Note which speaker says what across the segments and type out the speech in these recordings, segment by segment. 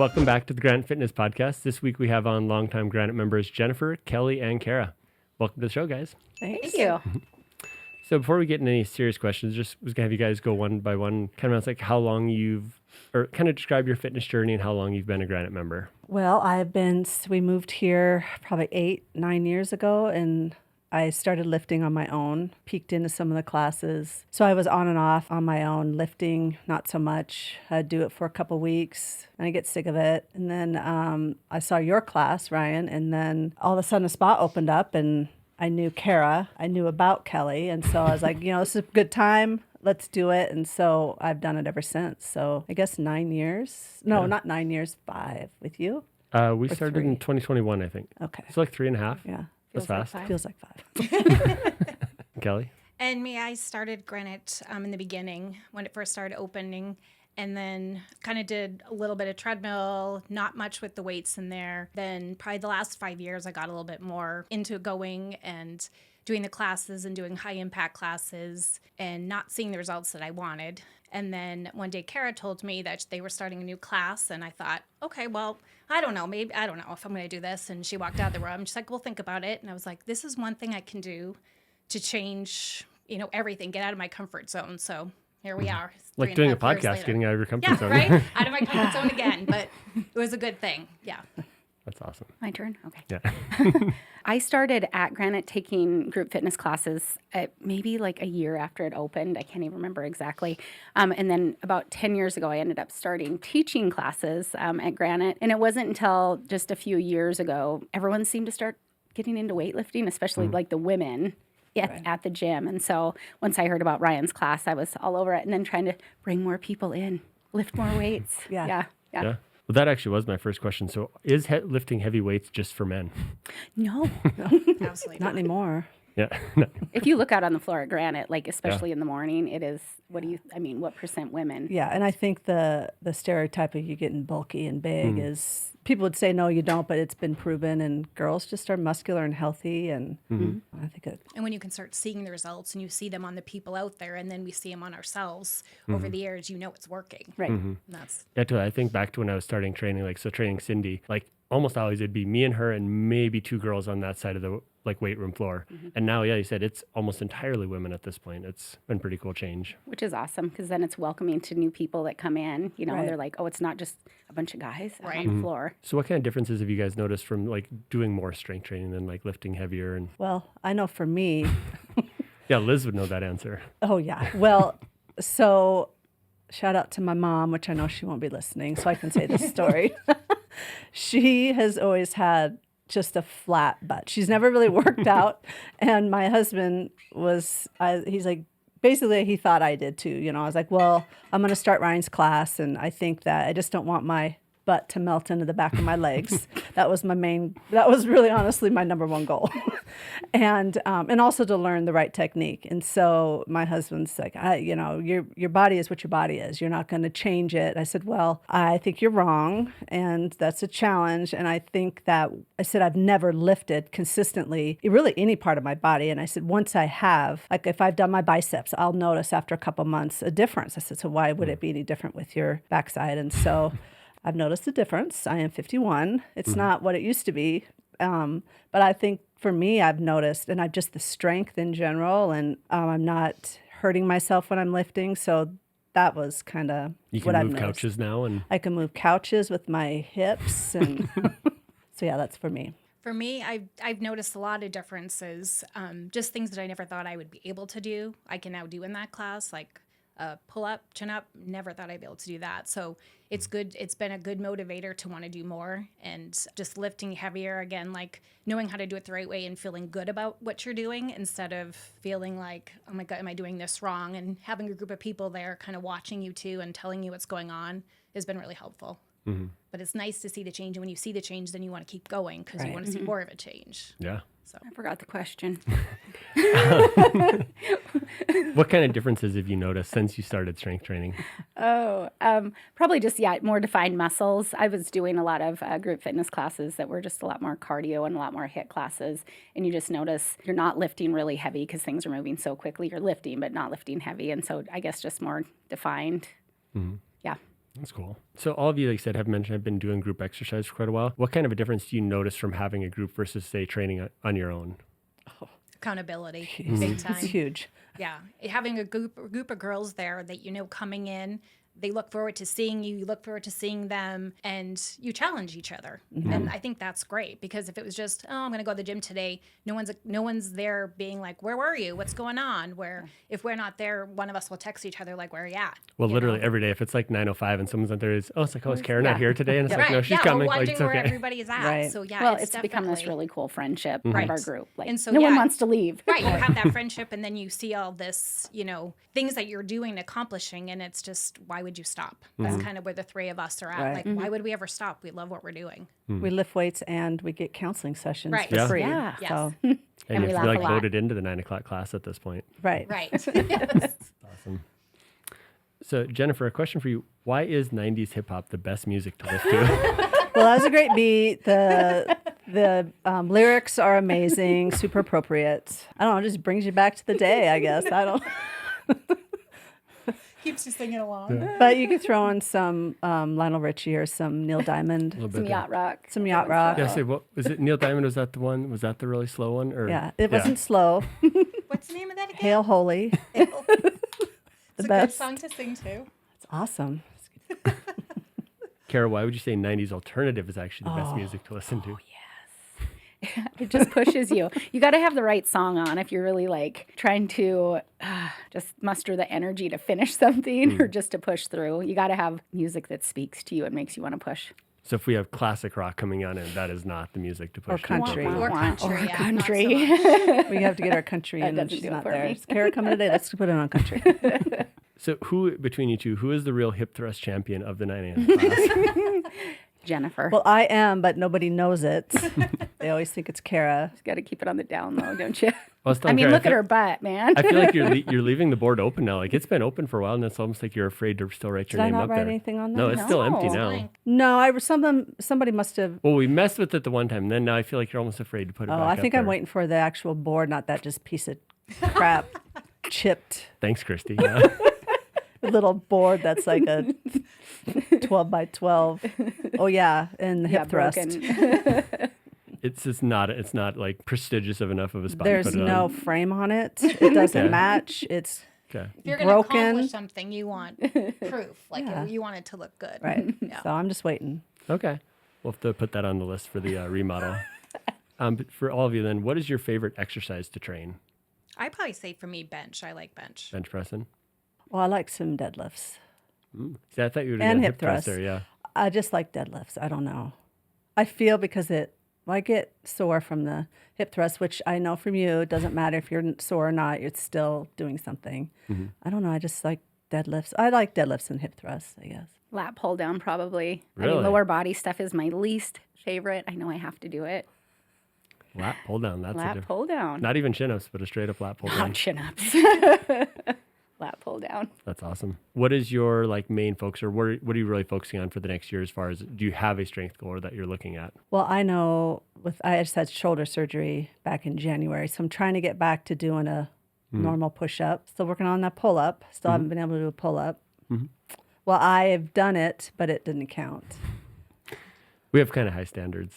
Speaker 1: Welcome back to the Granite Fitness Podcast. This week we have on longtime Granite members Jennifer, Kelly, and Kara. Welcome to the show, guys.
Speaker 2: Thank you.
Speaker 1: So before we get into any serious questions, just was going to have you guys go one by one, kind of like how long or kind of describe your fitness journey and how long you've been a Granite member.
Speaker 2: Well, we moved here probably 8-9 years ago, and I started lifting on my own, peeked into some of the classes. So I was on and off on my own, lifting, not so much. I'd do it for a couple weeks, and I get sick of it. And then I saw your class, Ryan, and then all of a sudden a spot opened up, and I knew Kara. I knew about Kelly, and so I was like, this is a good time. Let's do it. And so I've done it ever since. So I guess 9 years. No, not 9 years, 5 with you.
Speaker 1: We started
Speaker 2: 3?
Speaker 1: in 2021, I think.
Speaker 2: Okay.
Speaker 1: So like 3.5.
Speaker 2: Yeah.
Speaker 1: That's fast.
Speaker 2: Feels like 5.
Speaker 1: Kelly?
Speaker 3: And me, I started Granite in the beginning when it first started opening, and then kind of did a little bit of treadmill, not much with the weights in there. Then probably the last 5 years, I got a little bit more into going and doing the classes and doing high impact classes and not seeing the results that I wanted. And then one day Kara told me that they were starting a new class, and I thought, okay, well, I don't know if I'm going to do this. And she walked out the room. She's like, well, think about it. And I was like, this is one thing I can do to change, everything, get out of my comfort zone. So here we are.
Speaker 1: Like doing a podcast, getting out of your comfort zone.
Speaker 3: Yeah, right? Out of my comfort zone again. But it was a good thing. Yeah.
Speaker 1: That's awesome.
Speaker 4: My turn? Okay.
Speaker 1: Yeah.
Speaker 4: I started at Granite taking group fitness classes maybe like a year after it opened. I can't even remember exactly. And then about 10 years ago, I ended up starting teaching classes at Granite. And it wasn't until just a few years ago, everyone seemed to start getting into weightlifting, especially like the women at the gym. And so once I heard about Ryan's class, I was all over it, and then trying to bring more people in, lift more weights. Yeah.
Speaker 1: Well, that actually was my first question. So is lifting heavy weights just for men?
Speaker 4: No.
Speaker 3: Absolutely
Speaker 2: Not anymore.
Speaker 1: Yeah.
Speaker 4: If you look out on the floor at Granite, like especially in the morning, it is, what percent women?
Speaker 2: Yeah, and I think the stereotype of you getting bulky and big is, people would say, no, you don't, but it's been proven, and girls just are muscular and healthy, and I think it.
Speaker 3: And when you can start seeing the results and you see them on the people out there, and then we see them on ourselves over the years, it's working.
Speaker 4: Right.
Speaker 3: And that's
Speaker 1: I think back to when I was starting training, training Cindy, almost always it'd be me and her and maybe 2 girls on that side of the weight room floor. And now, you said it's almost entirely women at this point. It's been pretty cool change.
Speaker 4: Which is awesome, because then it's welcoming to new people that come in.
Speaker 2: Right.
Speaker 4: They're like, oh, it's not just a bunch of guys out
Speaker 3: Right.
Speaker 4: on the floor.
Speaker 1: So what kind of differences have you guys noticed from doing more strength training than lifting heavier? And
Speaker 2: Well, I know for me.
Speaker 1: yeah, Liz would know that answer.
Speaker 2: Oh, yeah. Well, so shout out to my mom, which I know she won't be listening, so I can say this story. She has always had just a flat butt. She's never really worked out. And my husband he's like, basically he thought I did too. I was like, well, I'm going to start Ryan's class. And I think that I just don't want my butt to melt into the back of my legs. That was really honestly my number one goal. And also to learn the right technique. And so my husband's like, your body is what your body is. You're not going to change it. I said, well, I think you're wrong. And that's a challenge. And I think that I said, I've never lifted consistently, really any part of my body. And I said, once I have, if I've done my biceps, I'll notice after a couple months a difference. I said, so why would it be any different with your backside? And so I've noticed a difference. I am 51. It's not what it used to be. But I think for me, I've noticed, and I've just the strength in general, and I'm not hurting myself when I'm lifting. So that was kind of what I've noticed.
Speaker 1: You can move couches now, and
Speaker 2: I can move couches with my hips, and so yeah, that's for me.
Speaker 3: For me, I've noticed a lot of differences. Just things that I never thought I would be able to do, I can now do in that class, like pull up, chin up. Never thought I'd be able to do that. So it's good. It's been a good motivator to want to do more, and just lifting heavier again, knowing how to do it the right way and feeling good about what you're doing instead of feeling like, oh my God, am I doing this wrong? And having a group of people there kind of watching you too and telling you what's going on has been really helpful. But it's nice to see the change. And when you see the change, then you want to keep going because you want to see more of a change.
Speaker 1: Yeah.
Speaker 3: So
Speaker 4: I forgot the question.
Speaker 1: What kind of differences have you noticed since you started strength training?
Speaker 4: Probably just, more defined muscles. I was doing a lot of group fitness classes that were just a lot more cardio and a lot more HIIT classes. And you just notice you're not lifting really heavy because things are moving so quickly. You're lifting, but not lifting heavy. And so I guess just more defined.
Speaker 1: Mm-hmm.
Speaker 4: Yeah.
Speaker 1: That's cool. So all of you, like you said, have mentioned have been doing group exercise for quite a while. What kind of a difference do you notice from having a group versus, say, training on your own?
Speaker 3: Accountability,
Speaker 2: Jeez,
Speaker 3: big
Speaker 2: It's
Speaker 3: time.
Speaker 2: huge.
Speaker 3: Yeah, having a group of girls there that you know coming in, they look forward to seeing you. You look forward to seeing them, and you challenge each other. And I think that's great because if it was just, oh, I'm going to go to the gym today, no one's there being like, where were you? What's going on? Where if we're not there, one of us will text each other like, where are you at?
Speaker 1: Well,
Speaker 3: You
Speaker 1: literally
Speaker 3: know?
Speaker 1: every day, if it's like 9:05 and someone's not there, it's like, oh, is Kara not
Speaker 4: Yeah.
Speaker 1: here today? And it's like,
Speaker 3: Right.
Speaker 1: no, she's
Speaker 3: yeah,
Speaker 1: coming.
Speaker 3: we're
Speaker 1: Like,
Speaker 3: wondering
Speaker 1: it's
Speaker 3: where
Speaker 1: okay.
Speaker 3: everybody's at.
Speaker 2: Right.
Speaker 3: So yeah,
Speaker 4: Well,
Speaker 3: it's
Speaker 4: it's become this
Speaker 3: definitely-
Speaker 4: really cool friendship
Speaker 3: Right.
Speaker 4: of our group. Like,
Speaker 3: And so,
Speaker 4: no one
Speaker 3: yeah.
Speaker 4: wants to leave.
Speaker 3: Right, you have that friendship, and then you see all this, things that you're doing, accomplishing, and it's just, why would you stop? That's kind of where the three of us are at.
Speaker 2: Right.
Speaker 3: Like, why would we ever stop? We love what we're doing.
Speaker 2: We lift weights and we get counseling sessions
Speaker 3: Right.
Speaker 2: for
Speaker 1: Yeah.
Speaker 2: free.
Speaker 4: Yeah.
Speaker 3: Yes.
Speaker 2: So,
Speaker 1: And
Speaker 4: we
Speaker 1: you have
Speaker 4: laugh
Speaker 1: to be
Speaker 4: a
Speaker 1: like
Speaker 4: lot.
Speaker 1: voted into the 9:00 class at this point.
Speaker 2: right.
Speaker 3: Right.
Speaker 1: Awesome. So Jennifer, a question for you. Why is 90s hip hop the best music to lift to?
Speaker 2: Well, that was a great beat. The lyrics are amazing, super appropriate. I don't know, it just brings you back to the day, I guess. I don't.
Speaker 3: Keeps you singing along.
Speaker 2: But you could throw in some Lionel Richie or some Neil Diamond,
Speaker 4: Some yacht rock.
Speaker 2: some yacht rock.
Speaker 1: Yeah, say, what was it? Neil Diamond, was that the one? Was that the really slow one? Or
Speaker 2: Yeah, it wasn't slow.
Speaker 3: What's the name of that again?
Speaker 2: Hail Holy.
Speaker 3: It's
Speaker 2: The
Speaker 3: a
Speaker 2: best.
Speaker 3: good song to sing too.
Speaker 2: It's awesome.
Speaker 1: Kara, why would you say 90s alternative is actually the best music to listen to?
Speaker 4: It just pushes you. You got to have the right song on if you're really like trying to just muster the energy to finish something or just to push through. You got to have music that speaks to you and makes you want to push.
Speaker 1: So if we have classic rock coming on in, that is not the music to push.
Speaker 2: Or country.
Speaker 4: Wah, wah,
Speaker 3: Or
Speaker 4: wah.
Speaker 3: country,
Speaker 4: Or
Speaker 3: yeah, not so
Speaker 4: country.
Speaker 3: much.
Speaker 2: We have to get our country
Speaker 4: That
Speaker 2: in, and
Speaker 4: doesn't
Speaker 2: she's
Speaker 4: do it
Speaker 2: not
Speaker 4: for
Speaker 2: there.
Speaker 4: me.
Speaker 2: Is Kara coming today? Let's put it on country.
Speaker 1: So who, between you two, who is the real hip thrust champion of the 9 a.m. class?
Speaker 4: Jennifer.
Speaker 2: Well, I am, but nobody knows it. They always think it's Kara.
Speaker 4: Got to keep it on the down low, don't you?
Speaker 1: was
Speaker 4: I
Speaker 1: telling
Speaker 4: mean,
Speaker 1: Kara,
Speaker 4: look at her butt, man.
Speaker 1: I feel like you're leaving the board open now. Like it's been open for a while, and it's almost like you're afraid to still write
Speaker 2: Did
Speaker 1: your
Speaker 2: I
Speaker 1: name
Speaker 2: not
Speaker 1: up
Speaker 2: write
Speaker 1: there.
Speaker 2: anything on
Speaker 1: No,
Speaker 2: there?
Speaker 1: it's still empty
Speaker 4: No.
Speaker 1: now.
Speaker 3: Blank.
Speaker 2: No, somebody must have.
Speaker 1: Well, we messed with it the one time, and then now I feel like you're almost afraid to put it
Speaker 2: Oh,
Speaker 1: back
Speaker 2: I
Speaker 1: up
Speaker 2: think I'm
Speaker 1: there.
Speaker 2: waiting for the actual board, not that just piece of crap chipped
Speaker 1: Thanks, Christy. Yeah.
Speaker 2: little board that's like a 12 by 12. Oh yeah, and the hip thrust.
Speaker 4: broken.
Speaker 1: it's not like prestigious enough of a spot.
Speaker 2: There's
Speaker 1: to put it
Speaker 2: no
Speaker 1: on.
Speaker 2: frame on it. It doesn't match. It's
Speaker 1: Okay.
Speaker 3: If you're going to
Speaker 2: broken.
Speaker 3: accomplish something, you want proof. Like
Speaker 2: Yeah.
Speaker 3: you want it to look good.
Speaker 2: right.
Speaker 3: Yeah.
Speaker 2: So I'm just waiting.
Speaker 1: Okay. We'll have to put that on the list for the remodel. But for all of you, then, what is your favorite exercise to train?
Speaker 3: I probably say for me, bench. I like bench.
Speaker 1: Bench pressing.
Speaker 2: Well, I like some deadlifts.
Speaker 1: See, I thought you would have
Speaker 2: And
Speaker 1: done
Speaker 2: hip
Speaker 1: hip thrust
Speaker 2: thrust.
Speaker 1: there. Yeah.
Speaker 2: I just like deadlifts. I don't know. I feel because I get sore from the hip thrust, which I know from you, it doesn't matter if you're sore or not, you're still doing something. I don't know. I just like deadlifts. I like deadlifts and hip thrusts, I guess.
Speaker 4: Lap pull down, probably. I
Speaker 1: Really?
Speaker 4: mean, lower body stuff is my least favorite. I know I have to do it.
Speaker 1: Lap pull down. That's a
Speaker 4: Lap
Speaker 1: different.
Speaker 4: pull down.
Speaker 1: Not even chin ups, but a straight up lap pull down.
Speaker 4: Not chin ups. Lap pull down.
Speaker 1: That's awesome. What is your main focus, or what are you really focusing on for the next year? As far as, do you have a strength goal that you're looking at?
Speaker 2: Well, I know I just had shoulder surgery back in January, so I'm trying to get back to doing a normal push up. Still working on that pull up. Still haven't been able to do a pull up. Well, I've done it, but it didn't count.
Speaker 1: We have kind of high standards.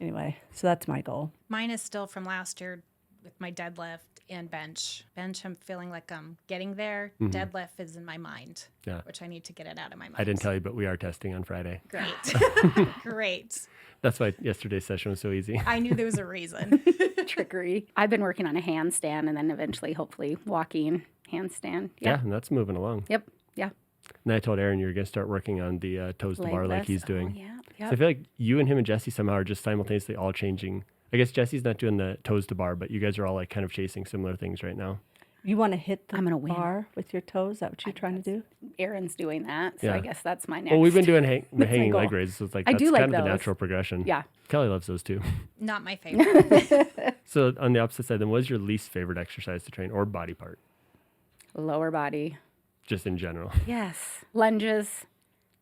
Speaker 2: Anyway, so that's my goal.
Speaker 3: Mine is still from last year with my deadlift and bench. Bench, I'm feeling like I'm getting there. Deadlift is in my mind,
Speaker 1: Yeah.
Speaker 3: which I need to get it out of my mind.
Speaker 1: I didn't tell you, but we are testing on Friday.
Speaker 3: Great. Great.
Speaker 1: That's why yesterday's session was so easy.
Speaker 3: I knew there was a reason.
Speaker 4: Trickery. I've been working on a handstand and then eventually, hopefully, walking handstand.
Speaker 1: Yeah,
Speaker 4: Yeah.
Speaker 1: and that's moving along.
Speaker 4: Yep. Yeah.
Speaker 1: And I told Aaron you're going to start working on the toes to
Speaker 4: Leg
Speaker 1: bar like
Speaker 4: lifts.
Speaker 1: he's doing.
Speaker 4: Oh, yeah.
Speaker 1: So I
Speaker 4: Yep.
Speaker 1: feel like you and him and Jesse somehow are just simultaneously all changing. I guess Jesse's not doing the toes to bar, but you guys are all kind of chasing similar things right now.
Speaker 2: You want to hit the
Speaker 4: I'm gonna win.
Speaker 2: bar with your toes? Is that what you're trying to do?
Speaker 4: Aaron's doing that, so
Speaker 1: Yeah.
Speaker 4: I guess that's my next.
Speaker 1: Well, we've been doing
Speaker 4: my
Speaker 1: hanging leg
Speaker 4: goal.
Speaker 1: raises, so it's like
Speaker 4: I
Speaker 1: that's
Speaker 4: do like
Speaker 1: kind of the
Speaker 4: those.
Speaker 1: natural progression.
Speaker 4: Yeah.
Speaker 1: Kelly loves those too.
Speaker 3: Not my favorite.
Speaker 1: So on the opposite side, then, what is your least favorite exercise to train, or body part,
Speaker 4: Lower body.
Speaker 1: just in general?
Speaker 4: Yes. Lunges.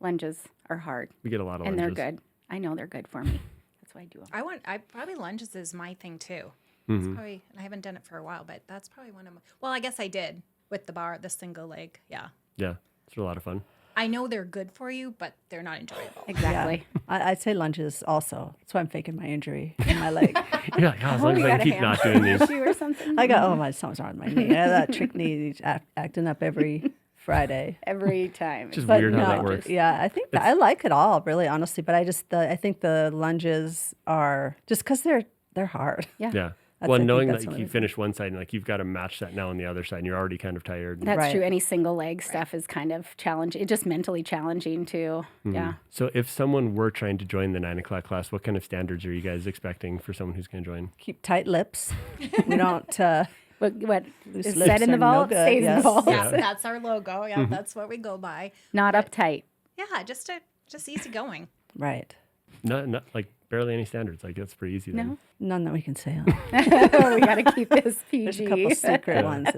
Speaker 4: Lunges are hard,
Speaker 1: We get a lot of
Speaker 4: and
Speaker 1: lunges.
Speaker 4: they're good. I know they're good for me. That's why I do them.
Speaker 3: I probably lunges is my thing too.
Speaker 1: Mm-hmm.
Speaker 3: It's probably, I haven't done it for a while, but that's probably one of my, well, I guess I did with the bar, the single leg. Yeah.
Speaker 1: Yeah, it's a lot of fun.
Speaker 3: I know they're good for you, but they're not enjoyable.
Speaker 4: Exactly.
Speaker 2: I'd say lunges also. That's why I'm faking my injury in my leg.
Speaker 1: Yeah, as long as I can keep not doing these.
Speaker 4: Issue or something.
Speaker 2: I got, something's wrong with my knee. I have that trick knee acting up every Friday.
Speaker 4: Every time.
Speaker 1: Just
Speaker 2: But
Speaker 1: weird how that works.
Speaker 2: Yeah, I think I like it all, really, honestly. But I think the lunges are just because they're hard.
Speaker 4: Yeah.
Speaker 1: Yeah.
Speaker 2: I
Speaker 1: Well,
Speaker 2: think
Speaker 1: knowing
Speaker 2: that's
Speaker 1: that
Speaker 2: one of
Speaker 1: you
Speaker 2: the-
Speaker 1: finish one side and like you've got to match that now on the other side and you're already kind of tired.
Speaker 4: That's
Speaker 2: Right.
Speaker 4: true. Any single leg stuff is kind of challenging. It's just mentally challenging too. Yeah.
Speaker 1: So if someone were trying to join the 9 o'clock class, what kind of standards are you guys expecting for someone who's going to join?
Speaker 2: Keep tight lips. We don't.
Speaker 4: What
Speaker 2: Loose
Speaker 4: is
Speaker 2: lips
Speaker 4: said in the
Speaker 2: are no
Speaker 4: vault
Speaker 2: good,
Speaker 4: stays in
Speaker 2: yes.
Speaker 4: the vault.
Speaker 3: Yeah, that's our logo. Yeah, that's what we go by.
Speaker 4: Not uptight.
Speaker 3: Yeah, just easy going.
Speaker 2: Right.
Speaker 1: Not like barely any standards. Like that's pretty easy. Then.
Speaker 2: None that we can say on.
Speaker 4: We got to keep this PG.
Speaker 2: There's a couple secret ones.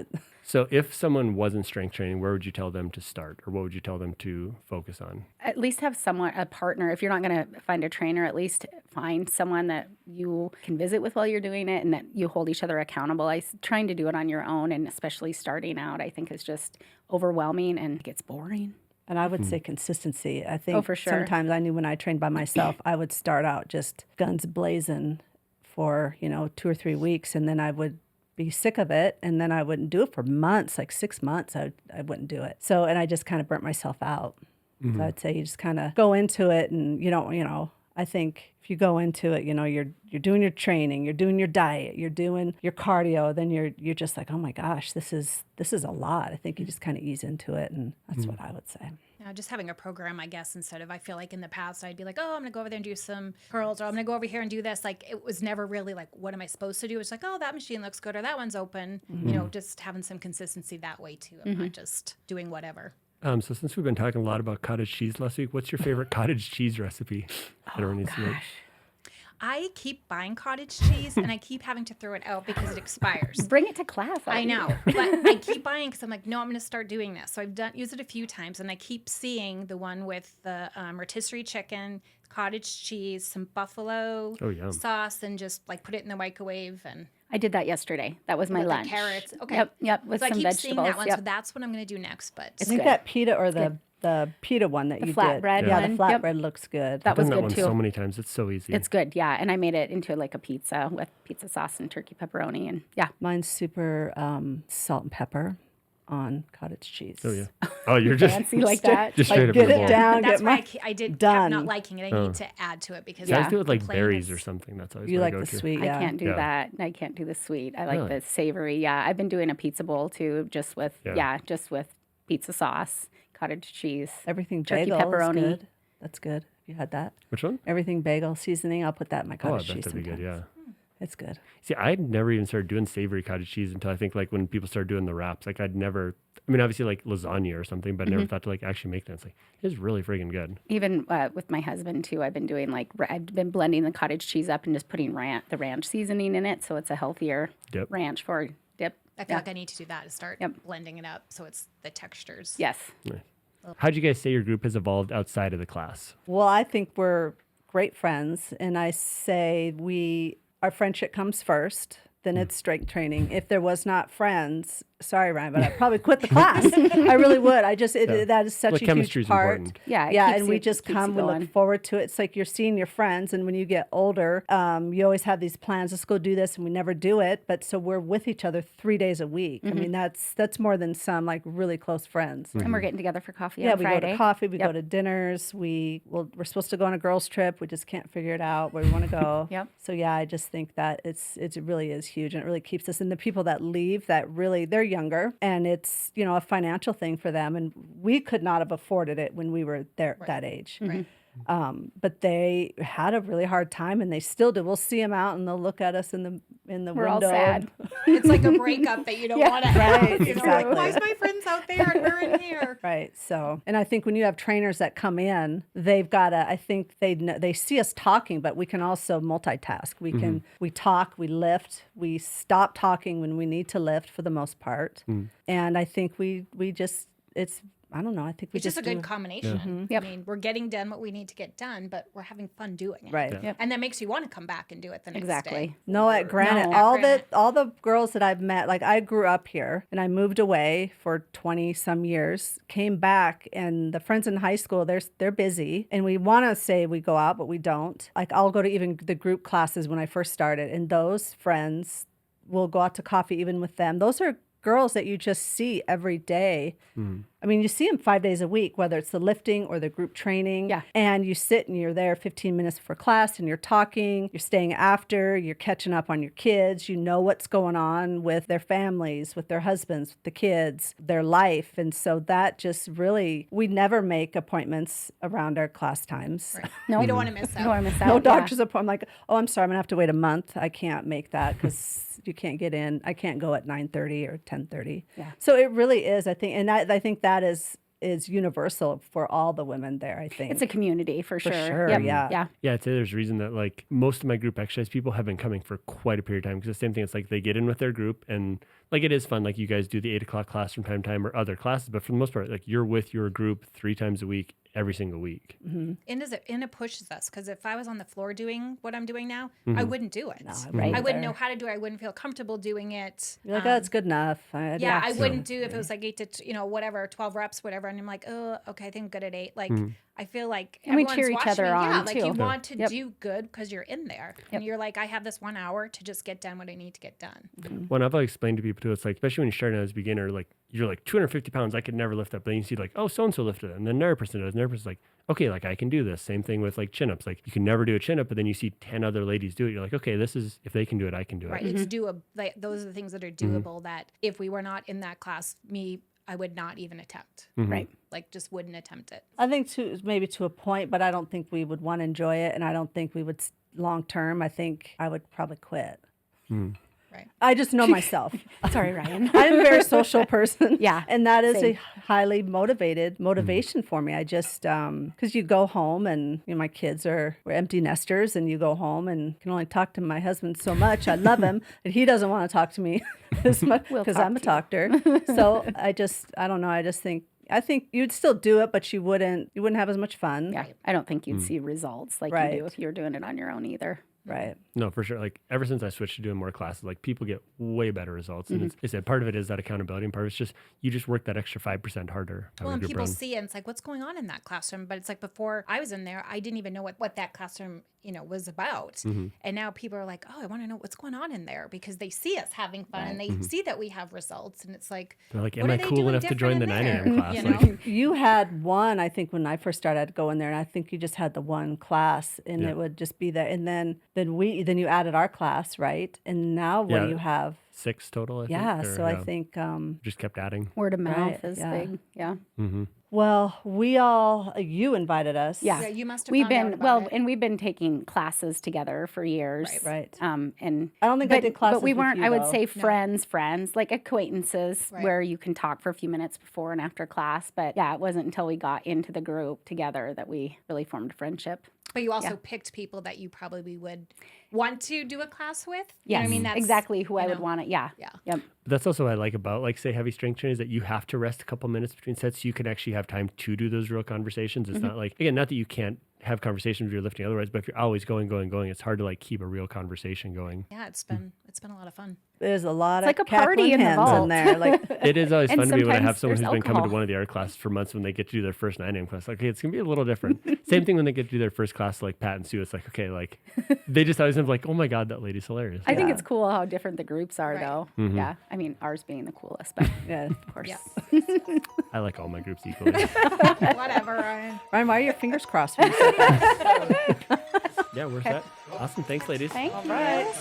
Speaker 1: So if someone wasn't strength training, where would you tell them to start, or what would you tell them to focus on?
Speaker 4: At least have a partner. If you're not going to find a trainer, at least find someone that you can visit with while you're doing it and that you hold each other accountable. Trying to do it on your own, and especially starting out, I think is just overwhelming and it gets boring.
Speaker 2: And I would say consistency. I think
Speaker 4: for sure.
Speaker 2: sometimes I knew when I trained by myself, I would start out just guns blazing for, 2 or 3 weeks, and then I would be sick of it, and then I wouldn't do it for months, like 6 months, I wouldn't do it. So, and I just kind of burnt myself out. So I'd say you just kind of go into it, and you don't, I think if you go into it, you're doing your training, you're doing your diet, you're doing your cardio, then you're just like, oh my gosh, this is a lot. I think you just kind of ease into it, and that's what I would say.
Speaker 3: Just having a program, I guess, instead of, I feel like in the past, I'd be like, oh, I'm going to go over there and do some curls, or I'm going to go over here and do this. Like, it was never really like, what am I supposed to do? It's like, oh, that machine looks good, or that one's open. Just having some consistency that way too. I'm not just doing whatever.
Speaker 1: So since we've been talking a lot about cottage cheese last week, what's your favorite cottage cheese recipe?
Speaker 3: I keep buying cottage cheese and I keep having to throw it out because it expires.
Speaker 4: Bring it to class.
Speaker 3: I know, but I keep buying because I'm like, no, I'm going to start doing this. So I've used it a few times, and I keep seeing the one with the rotisserie chicken, cottage cheese, some buffalo sauce, and just like put it in the microwave. And
Speaker 4: I did that yesterday. That was my
Speaker 3: with the
Speaker 4: lunch.
Speaker 3: carrots. Okay.
Speaker 4: Yep. With
Speaker 3: So I
Speaker 4: some
Speaker 3: keep
Speaker 4: vegetables.
Speaker 3: seeing that one,
Speaker 4: Yep.
Speaker 3: so that's what I'm going to do next. But
Speaker 2: I think
Speaker 4: good.
Speaker 2: that pita or the pita one that you
Speaker 4: flatbread
Speaker 2: did. Yeah, the
Speaker 4: one. Yep.
Speaker 2: flatbread looks good.
Speaker 4: That was
Speaker 1: I've done that
Speaker 4: good
Speaker 1: one
Speaker 4: too.
Speaker 1: so many times. It's so easy.
Speaker 4: It's good, yeah. And I made it into like a pizza with pizza sauce and turkey pepperoni, and yeah.
Speaker 2: Mine's super salt and pepper on cottage cheese.
Speaker 1: Oh yeah. Oh, you're just
Speaker 4: Fancy like that.
Speaker 1: just straight
Speaker 2: Like,
Speaker 1: up
Speaker 2: get
Speaker 1: in the
Speaker 2: it
Speaker 1: bowl.
Speaker 2: down,
Speaker 3: that's
Speaker 2: get
Speaker 3: why
Speaker 2: my
Speaker 3: I did kept
Speaker 2: done.
Speaker 3: not liking it. I need to add to it because
Speaker 1: See, I
Speaker 4: Yeah.
Speaker 1: just do it with like
Speaker 3: plain
Speaker 1: berries
Speaker 3: is-
Speaker 1: or something. That's always
Speaker 2: You
Speaker 1: what I
Speaker 2: like
Speaker 1: go
Speaker 2: the
Speaker 1: to.
Speaker 2: sweet,
Speaker 4: I
Speaker 2: yeah.
Speaker 4: can't do
Speaker 1: Yeah.
Speaker 4: that. I can't do the sweet. I like
Speaker 1: Really?
Speaker 4: the savory. Yeah, I've been doing a pizza bowl too, just with just with pizza sauce, cottage cheese.
Speaker 2: Everything
Speaker 4: Turkey
Speaker 2: bagel
Speaker 4: pepperoni.
Speaker 2: is good. That's good. Have you had that?
Speaker 1: Which one?
Speaker 2: Everything bagel seasoning. I'll put that in my
Speaker 1: Oh, I
Speaker 2: cottage
Speaker 1: bet
Speaker 2: cheese
Speaker 1: that'd be good.
Speaker 2: sometimes.
Speaker 1: Yeah.
Speaker 2: It's good.
Speaker 1: See, I'd never even started doing savory cottage cheese until I think like when people started doing the wraps. Like I'd never, I mean, obviously like lasagna or something, but I never thought to like actually make that. It's like, it's really friggin' good.
Speaker 4: Even with my husband too, I've been doing I've been blending the cottage cheese up and just putting the ranch seasoning in it, so it's a healthier
Speaker 1: Dip.
Speaker 4: ranch for dip.
Speaker 3: I feel like I need to do that to start blending it up so it's the textures.
Speaker 4: Yes.
Speaker 1: How'd you guys say your group has evolved outside of the class?
Speaker 2: Well, I think we're great friends, and I say our friendship comes first. Then it's strength training. If there was not friends, sorry, Ryan, but I'd probably quit the class. I really would. I just, that is such
Speaker 1: Like
Speaker 2: a
Speaker 1: chemistry's
Speaker 2: huge part.
Speaker 1: important.
Speaker 4: Yeah. It
Speaker 2: Yeah,
Speaker 4: keeps
Speaker 2: and we
Speaker 4: you-
Speaker 2: just
Speaker 4: keeps
Speaker 2: come,
Speaker 4: you
Speaker 2: we
Speaker 4: going.
Speaker 2: look forward to it. It's like you're seeing your friends, and when you get older, you always have these plans, let's go do this, and we never do it. But so we're with each other 3 days a week. I mean, that's more than some like really close friends.
Speaker 4: And we're getting together for coffee
Speaker 2: Yeah,
Speaker 4: on
Speaker 2: we
Speaker 4: Friday.
Speaker 2: go to coffee, we
Speaker 4: Yep.
Speaker 2: go to dinners. We're supposed to go on a girls' trip. We just can't figure it out where we want to go.
Speaker 4: Yep.
Speaker 2: So yeah, I just think that it really is huge, and it really keeps us. And the people that leave, that really they're younger, and it's a financial thing for them, and we could not have afforded it when we were there that age.
Speaker 3: Right.
Speaker 2: But they had a really hard time, and they still do. We'll see them out, and they'll look at us in the
Speaker 4: We're all
Speaker 2: window.
Speaker 4: sad.
Speaker 3: It's like a breakup that you don't want to have.
Speaker 2: Right,
Speaker 3: You know,
Speaker 2: exactly.
Speaker 3: why is my friends out there and we're in here?
Speaker 2: Right. So, and I think when you have trainers that come in, they've got to, I think they see us talking, but we can also multitask. We talk, we lift, we stop talking when we need to lift for the most part. And I think we just, it's I don't know. I think we
Speaker 3: It's just a
Speaker 2: do
Speaker 3: good combination.
Speaker 4: Yep.
Speaker 3: I mean, we're getting done what we need to get done, but we're having fun doing it.
Speaker 2: Right.
Speaker 1: Yeah.
Speaker 4: Yep.
Speaker 3: And that makes you want to come back and do it the next
Speaker 4: Exactly.
Speaker 3: day.
Speaker 2: No, at Granite,
Speaker 4: No.
Speaker 2: all
Speaker 3: At Granite.
Speaker 2: all the girls that I've met, like I grew up here and I moved away for 20 some years, came back, and the friends in high school, they're busy, and we want to say we go out, but we don't. Like I'll go to even the group classes when I first started, and those friends will go out to coffee even with them. Those are girls that you just see every day. I mean, you see them 5 days a week, whether it's the lifting or the group training.
Speaker 4: Yeah.
Speaker 2: And you sit and you're there 15 minutes before class and you're talking, you're staying after, you're catching up on your kids. You know what's going on with their families, with their husbands, with the kids, their life. And so that just really, we never make appointments around our class times.
Speaker 3: Right.
Speaker 4: No,
Speaker 3: We don't want to miss
Speaker 4: I don't want
Speaker 3: out.
Speaker 4: to miss out.
Speaker 2: No
Speaker 4: yeah.
Speaker 2: doctor's appointment. I'm like, oh, I'm sorry, I'm gonna have to wait a month. I can't make that because you can't get in. I can't go at 9:30 or 10:30.
Speaker 4: Yeah.
Speaker 2: So it really is, I think, and I think that is universal for all the women there. I think
Speaker 4: It's a community for sure.
Speaker 2: sure,
Speaker 4: Yep.
Speaker 2: yeah.
Speaker 4: Yeah.
Speaker 1: Yeah, I'd say there's a reason that like most of my group exercise people have been coming for quite a period of time because the same thing. It's like they get in with their group and like it is fun. Like you guys do the 8 o'clock class from time to time or other classes, but for the most part, like you're with your group 3 times a week, every single week.
Speaker 3: And it pushes us, because if I was on the floor doing what I'm doing now, I wouldn't do it.
Speaker 2: No, right
Speaker 3: I wouldn't
Speaker 2: there.
Speaker 3: know how to do it. I wouldn't feel comfortable doing it.
Speaker 2: You're like, oh, it's good enough.
Speaker 3: Yeah, I wouldn't do if it was like 8 to whatever, 12 reps, whatever. And I'm like, oh, okay, I think I'm good at 8. Like, I feel like
Speaker 4: And we
Speaker 3: everyone's
Speaker 4: cheer each
Speaker 3: watching
Speaker 4: other
Speaker 3: me.
Speaker 4: on,
Speaker 3: Yeah, like you
Speaker 4: too.
Speaker 3: want to
Speaker 4: Yep.
Speaker 3: do good because you're in there, and you're like, I have this 1 hour to just get done what I need to get done.
Speaker 1: When I've explained to people too, it's like, especially when you're starting out as a beginner, like you're like 250 pounds, I could never lift up. Then you see like, oh, so-and-so lifted it. And then another person does. Another person's like, okay, like I can do this. Same thing with like chin-ups. Like you can never do a chin-up, but then you see 10 other ladies do it. You're like, okay, this is, if they can do it, I can do it.
Speaker 3: Right? It's doable. Like those are the things that are doable. That if we were not in that class, I would not even attempt.
Speaker 4: Right.
Speaker 3: Like just wouldn't attempt it.
Speaker 2: I think maybe to a point, but I don't think we would want to enjoy it, and I don't think we would long term. I think I would probably quit.
Speaker 3: Right.
Speaker 2: I just know myself.
Speaker 4: Sorry, Ryan.
Speaker 2: I'm a very social person.
Speaker 4: Yeah,
Speaker 2: And that is
Speaker 4: same.
Speaker 2: a highly motivation for me. I just, because you go home and my kids we're empty nesters, and you go home and can only talk to my husband so much. I love him, and he doesn't want to talk to me as much
Speaker 4: We'll
Speaker 2: because
Speaker 4: talk
Speaker 2: I'm a
Speaker 4: to you.
Speaker 2: talker. So I don't know. I think you'd still do it, but you wouldn't have as much fun.
Speaker 4: Yeah. I don't think you'd see results like you
Speaker 2: Right.
Speaker 4: do if you're doing it on your own either.
Speaker 2: Right.
Speaker 1: No, for sure. Like ever since I switched to doing more classes, like people get way better results. And it's part of it is that accountability, and part of it's just you just work that extra 5% harder. having
Speaker 3: Well,
Speaker 1: a
Speaker 3: and
Speaker 1: group
Speaker 3: people
Speaker 1: run.
Speaker 3: see it, and it's like, what's going on in that classroom? But it's like before I was in there, I didn't even know what that classroom, was about. And now people are like, oh, I want to know what's going on in there, because they see us having fun and they see that we have results. And it's like,
Speaker 1: They're like,
Speaker 3: what
Speaker 1: am
Speaker 3: are
Speaker 1: I
Speaker 3: they
Speaker 1: cool
Speaker 3: doing
Speaker 1: enough to join the
Speaker 3: different
Speaker 1: 9
Speaker 3: in
Speaker 1: a.m.
Speaker 3: there?
Speaker 1: class?
Speaker 3: You
Speaker 1: Like,
Speaker 3: know?
Speaker 2: You had one, I think when I first started, I'd go in there, and I think you just had the one class, and it would just be there. And then you added our class, right? And now what
Speaker 1: Yeah.
Speaker 2: do you have?
Speaker 1: 6 total, I think.
Speaker 2: Yeah.
Speaker 1: or,
Speaker 2: So I think,
Speaker 1: just kept adding.
Speaker 4: Word of mouth
Speaker 2: Right,
Speaker 4: is
Speaker 2: yeah.
Speaker 4: big. Yeah.
Speaker 2: well, you invited us.
Speaker 4: Yeah.
Speaker 3: Yeah, you must have
Speaker 4: We've
Speaker 3: found out
Speaker 4: been
Speaker 3: about it.
Speaker 4: and we've been taking classes together for years.
Speaker 2: Right.
Speaker 4: And
Speaker 2: I don't think I did classes
Speaker 4: but we
Speaker 2: with
Speaker 4: weren't.
Speaker 2: you,
Speaker 4: I would
Speaker 2: though.
Speaker 4: say friends, like acquaintances,
Speaker 3: Right.
Speaker 4: where you can talk for a few minutes before and after class. But yeah, it wasn't until we got into the group together that we really formed a friendship.
Speaker 3: But you also picked people that you probably would want to do a class with. You
Speaker 4: Yes,
Speaker 3: know what I mean? That's
Speaker 4: exactly who I
Speaker 3: you
Speaker 4: would
Speaker 3: know.
Speaker 4: want it. Yeah.
Speaker 3: Yeah.
Speaker 4: Yep.
Speaker 1: But that's also what I like about, like, say, heavy strength training is that you have to rest a couple minutes between sets so you can actually have time to do those real conversations. It's not like, again, not that you can't have conversations if you're lifting otherwise, but if you're always going, it's hard to like keep a real conversation going.
Speaker 3: Yeah, it's been a lot of fun.
Speaker 2: There's a lot
Speaker 4: It's
Speaker 2: of
Speaker 4: like a party
Speaker 2: cackling
Speaker 4: in the
Speaker 2: hens
Speaker 4: vault.
Speaker 2: in there. Like,
Speaker 1: It is always
Speaker 4: And
Speaker 1: fun to me when I have
Speaker 4: sometimes
Speaker 1: someone who's
Speaker 4: there's
Speaker 1: been coming to
Speaker 4: alcohol.
Speaker 1: one of the art classes for months when they get to do their first 9 a.m. class. Like, okay, it's going to be a little different. Same thing when they get to do their first class, like Pat and Sue. It's like, okay, like they just always have like, oh my God, that lady's hilarious.
Speaker 4: I think
Speaker 2: Yeah.
Speaker 4: it's cool how different the groups are,
Speaker 3: Right.
Speaker 4: though. Yeah. I mean, ours being the coolest, but
Speaker 2: yeah.
Speaker 4: of course.
Speaker 3: Yeah.
Speaker 1: I like all my groups equally.
Speaker 3: Whatever, Ryan.
Speaker 2: Ryan, why are your fingers crossed when you said that?
Speaker 1: Yeah, we're set. Awesome. Thanks, ladies.
Speaker 4: Thank
Speaker 2: All
Speaker 4: you.
Speaker 2: right.